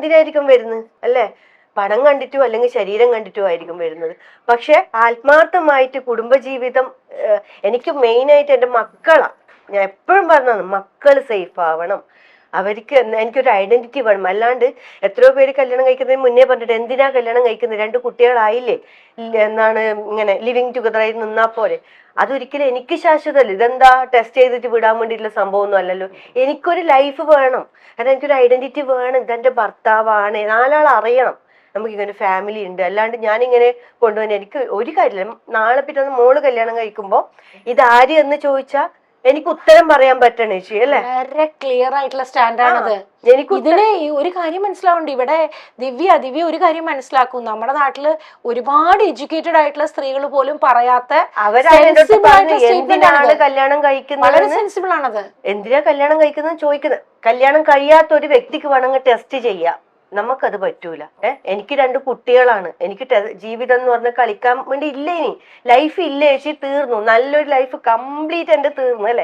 എന്തിനായിരിക്കും വരുന്നത് അല്ലേ? പണം കണ്ടിട്ടോ അല്ലെങ്കിൽ ശരീരം കണ്ടിട്ടോ ആയിരിക്കും വരുന്നത്. പക്ഷെ ആത്മാർത്ഥമായിട്ട് കുടുംബജീവിതം, എനിക്ക് മെയിനായിട്ട് എൻ്റെ മക്കളാ ഞാൻ എപ്പോഴും പറഞ്ഞതാണ്, മക്കൾ സേഫ് ആവണം. അവർക്ക് എനിക്കൊരു ഐഡന്റിറ്റി വേണം. അല്ലാണ്ട് എത്രയോ പേര് കല്യാണം കഴിക്കുന്നതിന് മുന്നേ പറഞ്ഞിട്ട് എന്തിനാ കല്യാണം കഴിക്കുന്നത്, 2 കുട്ടികളായില്ലേ, എന്നാണ് ഇങ്ങനെ ലിവിങ് ടുഗദർ ആയി നിന്നാ പോലെ. അതൊരിക്കലും എനിക്ക് ശാശ്വതമല്ല. ഇതെന്താ ടെസ്റ്റ് ചെയ്തിട്ട് വിടാൻ വേണ്ടിയിട്ടുള്ള സംഭവമൊന്നും അല്ലല്ലോ. എനിക്കൊരു ലൈഫ് വേണം, കാരണം എനിക്കൊരു ഐഡന്റിറ്റി വേണം. ഇതെന്റെ ഭർത്താവാണ്, 4 ആൾ അറിയണം നമുക്കിങ്ങനെ ഫാമിലി ഉണ്ട്. അല്ലാണ്ട് ഞാനിങ്ങനെ കൊണ്ടുപോകാൻ എനിക്ക് ഒരു കാര്യമില്ല. നാളെ പിറ്റേന്ന് മോള് കല്യാണം കഴിക്കുമ്പോൾ ഇതാര് എന്ന് ചോദിച്ചാൽ എനിക്ക് ഉത്തരം പറയാൻ പറ്റണേ ചേച്ചി അല്ലേ? വളരെ ക്ലിയർ ആയിട്ടുള്ള സ്റ്റാൻഡാണത്. ഇതിന് ഒരു കാര്യം മനസ്സിലാവുന്നുണ്ട്. ഇവിടെ ദിവ്യ ഒരു കാര്യം മനസ്സിലാക്കും. നമ്മുടെ നാട്ടില് ഒരുപാട് എഡ്യൂക്കേറ്റഡ് ആയിട്ടുള്ള സ്ത്രീകൾ പോലും പറയാത്ത എന്തിനാണ് കല്യാണം കഴിക്കുന്നത്, വളരെ സെൻസിബിൾ ആണത്. എന്തിനാ കല്യാണം കഴിക്കുന്നത് ചോദിക്കുന്നത്. കല്യാണം കഴിയാത്ത ഒരു വ്യക്തിക്ക് വേണമെങ്കിൽ ടെസ്റ്റ് ചെയ്യാം, നമുക്കത് പറ്റൂല. എനിക്ക് 2 കുട്ടികളാണ്. എനിക്ക് ജീവിതം എന്ന് പറഞ്ഞാൽ കളിക്കാൻ വേണ്ടി ഇല്ല, ഇനി ലൈഫ് ഇല്ല ചേച്ചി, തീർന്നു. നല്ലൊരു ലൈഫ് കംപ്ലീറ്റ് എന്റെ തീർന്നു അല്ലെ.